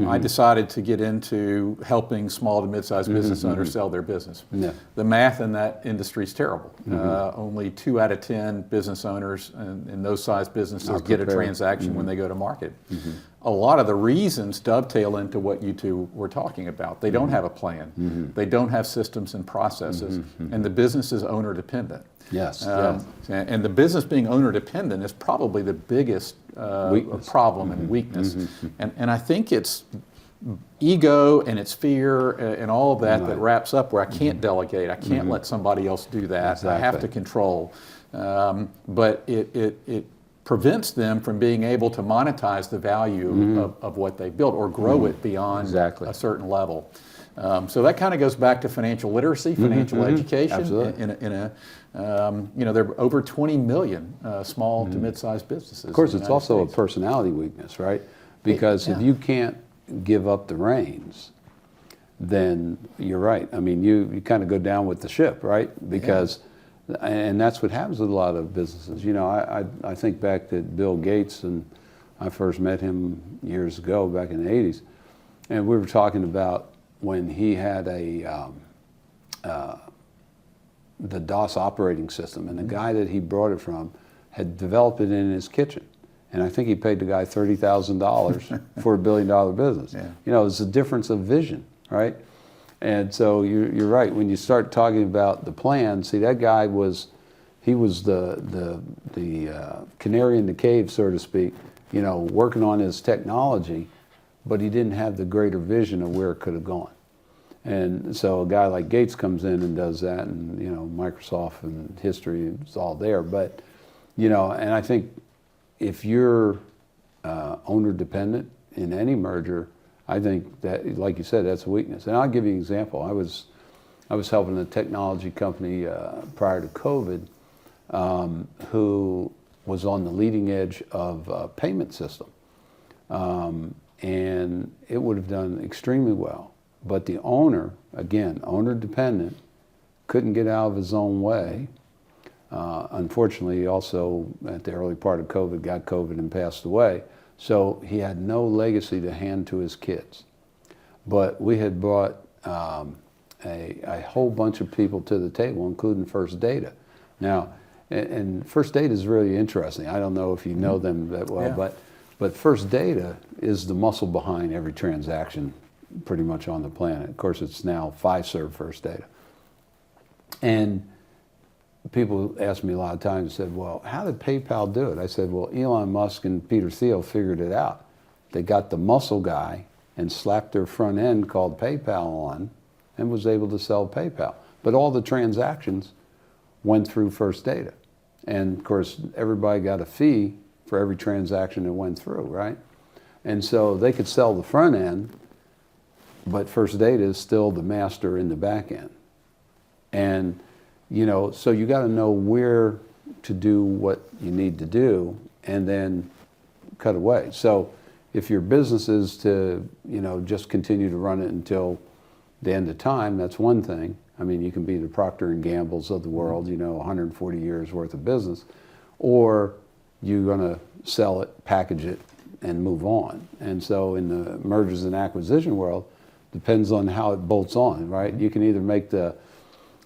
I decided to get into helping small to mid-sized business owners sell their business. Yeah. The math in that industry is terrible. Only 2 out of 10 business owners in those size businesses get a transaction when they go to market. A lot of the reasons dovetail into what you two were talking about. They don't have a plan. They don't have systems and processes, and the business is owner dependent. Yes. And the business being owner dependent is probably the biggest problem and weakness. And I think it's ego and it's fear and all of that that wraps up where I can't delegate. I can't let somebody else do that. Exactly. I have to control. But it prevents them from being able to monetize the value of what they built or grow it beyond a certain level. So that kind of goes back to financial literacy, financial education. Absolutely. There are over 20 million small to mid-sized businesses. Of course, it's also a personality weakness, right? Because if you can't give up the reins, then you're right. I mean, you kind of go down with the ship, right? Because, and that's what happens with a lot of businesses. You know, I think back to Bill Gates, and I first met him years ago, back in the 80s, and we were talking about when he had the DOS operating system, and the guy that he brought it from had developed it in his kitchen. And I think he paid the guy $30,000 for a $1 billion business. Yeah. You know, it's a difference of vision, right? And so you're right. When you start talking about the plan, see, that guy was the canary in the cave, so to speak, you know, working on his technology, but he didn't have the greater vision of where it could have gone. And so a guy like Gates comes in and does that, and, you know, Microsoft and history is all there. But, you know, and I think if you're owner dependent in any merger, I think that, like you said, that's a weakness. And I'll give you an example. I was helping a technology company prior to COVID who was on the leading edge of a payment system. And it would have done extremely well. But the owner, again, owner dependent, couldn't get out of his own way. Unfortunately, he also, at the early part of COVID, got COVID and passed away. So he had no legacy to hand to his kids. But we had brought a whole bunch of people to the table, including First Data. Now, and First Data is really interesting. I don't know if you know them that well, but First Data is the muscle behind every transaction pretty much on the planet. Of course, it's now Fiserv First Data. And people ask me a lot of times, said, well, how did PayPal do it? I said, well, Elon Musk and Peter Thiel figured it out. They got the muscle guy and slapped their front end called PayPal on and was able to sell PayPal. But all the transactions went through First Data. And of course, everybody got a fee for every transaction that went through, right? And so they could sell the front end, but First Data is still the master in the back end. And, you know, so you got to know where to do what you need to do and then cut away. So if your business is to, you know, just continue to run it until the end of time, that's one thing. I mean, you can be the Procter and Gamble's of the world, you know, 140 years worth of business, or you're going to sell it, package it, and move on. And so in the mergers and acquisition world, depends on how it bolts on, right? You can either make the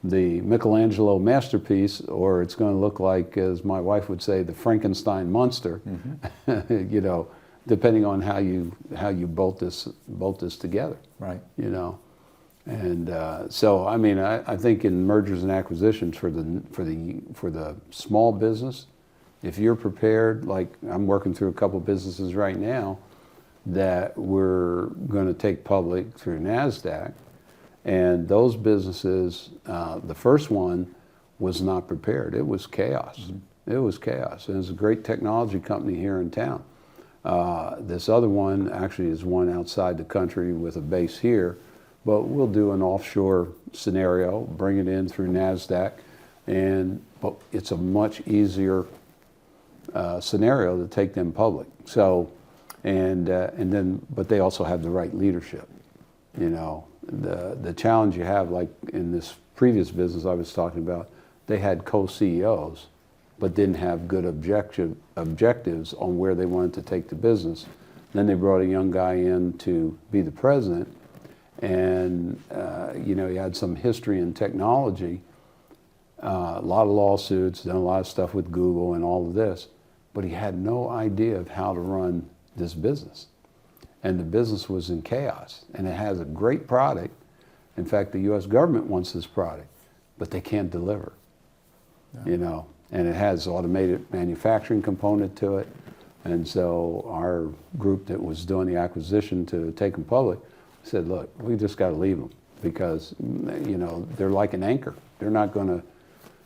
Michelangelo masterpiece, or it's going to look like, as my wife would say, the Frankenstein monster. You know, depending on how you bolt this together. Right. You know, and so I mean, I think in mergers and acquisitions for the small business, if you're prepared, like I'm working through a couple businesses right now that we're going to take public through NASDAQ. And those businesses, the first one was not prepared. It was chaos. It was chaos. And it's a great technology company here in town. This other one actually is one outside the country with a base here. But we'll do an offshore scenario, bring it in through NASDAQ. But it's a much easier scenario to take them public. So, but they also have the right leadership. You know, the challenge you have, like in this previous business I was talking about, they had co-CEOs, but didn't have good objectives on where they wanted to take the business. Then they brought a young guy in to be the president, and you know, he had some history in technology, a lot of lawsuits, done a lot of stuff with Google and all of this, but he had no idea of how to run this business. And the business was in chaos, and it has a great product. In fact, the U.S. government wants this product, but they can't deliver, you know, and it has automated manufacturing component to it. And so our group that was doing the acquisition to take them public said, look, we just got to leave them because, you know, they're like an anchor. They're not going to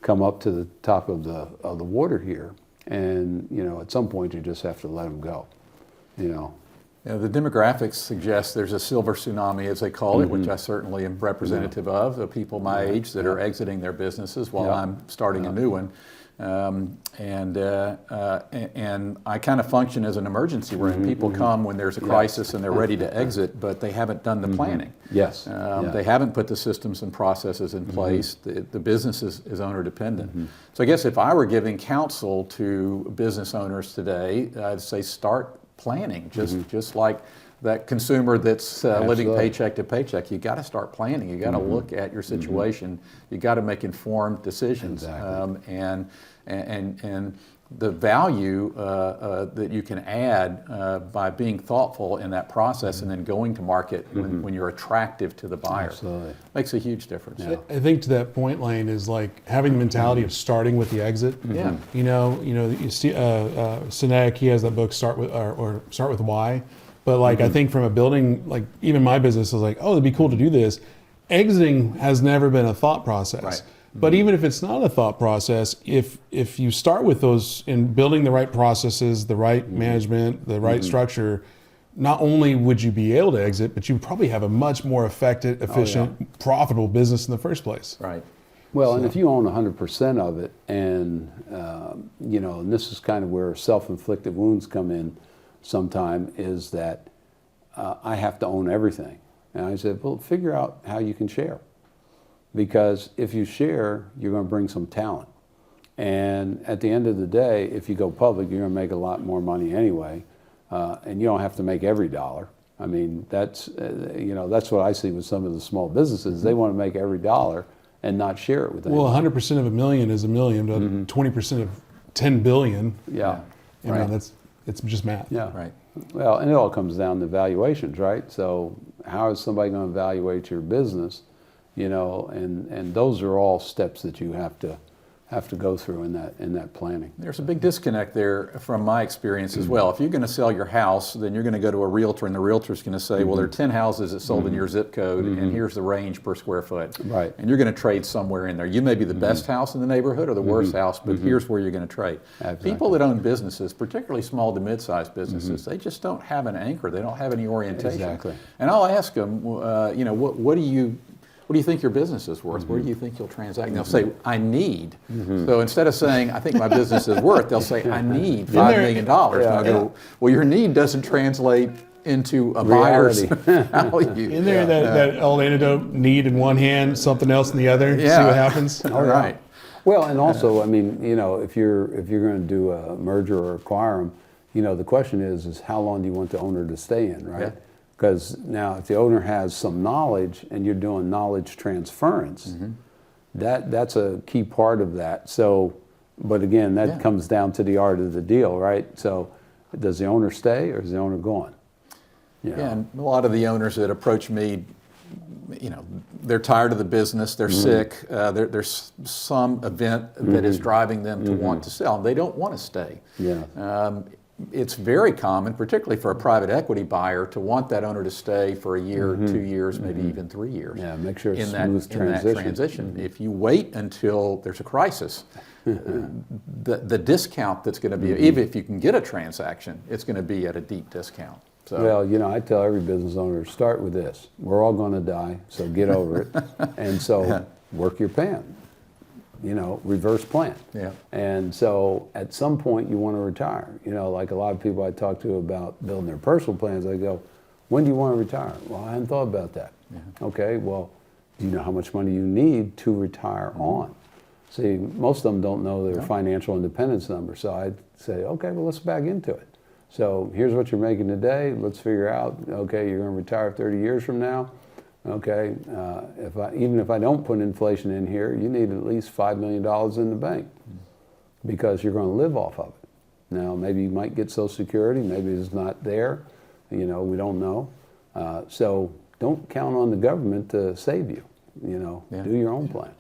come up to the top of the water here. And, you know, at some point you just have to let them go, you know. Yeah, the demographics suggest there's a silver tsunami, as they call it, which I certainly am representative of people my age that are exiting their businesses while I'm starting a new one. And I kind of function as an emergency room. People come when there's a crisis and they're ready to exit, but they haven't done the planning. Yes. They haven't put the systems and processes in place. The business is owner dependent. So I guess if I were giving counsel to business owners today, I'd say start planning, just like that consumer that's living paycheck to paycheck. You got to start planning. You got to look at your situation. You got to make informed decisions. And the value that you can add by being thoughtful in that process and then going to market when you're attractive to the buyer makes a huge difference. I think to that point, Lane, is like having the mentality of starting with the exit. You know, you see Sinek, he has that book, Start with Why. But like I think from a building, like even my business is like, oh, it'd be cool to do this. Exiting has never been a thought process. Right. But even if it's not a thought process, if you start with those in building the right processes, the right management, the right structure, not only would you be able to exit, but you probably have a much more effective, efficient, profitable business in the first place. Right. Well, and if you own 100% of it, and you know, and this is kind of where self-inflicted wounds come in sometime, is that I have to own everything. And I said, well, figure out how you can share. Because if you share, you're going to bring some talent. And at the end of the day, if you go public, you're going to make a lot more money anyway. And you don't have to make every dollar. I mean, that's, you know, that's what I see with some of the small businesses. They want to make every dollar and not share it with anyone. Well, 100% of $1 million is $1 million, but 20% of 10 billion. Yeah. You know, it's just math. Yeah. Right. Well, and it all comes down to valuations, right? So how is somebody going to evaluate your business? You know, and those are all steps that you have to go through in that planning. There's a big disconnect there from my experience as well. If you're going to sell your house, then you're going to go to a realtor, and the realtor's going to say, well, there are 10 houses that sold in your zip code, and here's the range per square foot. Right. And you're going to trade somewhere in there. You may be the best house in the neighborhood or the worst house, but here's where you're going to trade. Exactly. People that own businesses, particularly small to mid-sized businesses, they just don't have an anchor. They don't have any orientation. Exactly. And I'll ask them, you know, what do you think your business is worth? Where do you think you'll transact? And they'll say, I need. So instead of saying, I think my business is worth, they'll say, I need $5 million. And I go, well, your need doesn't translate into a buyer's value. In there, that old antidote, need in one hand, something else in the other, see what happens? All right. Well, and also, I mean, you know, if you're going to do a merger or acquire them, you know, the question is how long do you want the owner to stay in, right? Yeah. Because now if the owner has some knowledge and you're doing knowledge transference, that's a key part of that. So, but again, that comes down to the art of the deal, right? So does the owner stay or is the owner gone? You know? Yeah, and a lot of the owners that approach me, you know, they're tired of the business, they're sick, there's some event that is driving them to want to sell, and they don't want to stay. Yeah. It's very common, particularly for a private equity buyer, to want that owner to stay for a year, 2 years, maybe even 3 years. Yeah, make sure it's in smooth transition. that transition. If you wait until there's a crisis, the discount that's going to be, even if you can get a transaction, it's going to be at a deep discount. So. Well, you know, I tell every business owner, start with this. We're all going to die, so get over it. And so work your plan. You know, reverse plan. Yeah. And so at some point you want to retire. You know, like a lot of people I talk to about building their personal plans, I go, when do you want to retire? Well, I hadn't thought about that. Yeah. Okay, well, do you know how much money you need to retire on? See, most of them don't know their financial independence number. So I'd say, okay, well, let's back into it. So here's what you're making today. Let's figure out, okay, you're going to retire 30 years from now. Okay, even if I don't put inflation in here, you need at least $5 million in the bank because you're going to live off of it. Now, maybe you might get Social Security, maybe it's not there. You know, we don't know. So don't count on the government to save you. You know, do your own plan.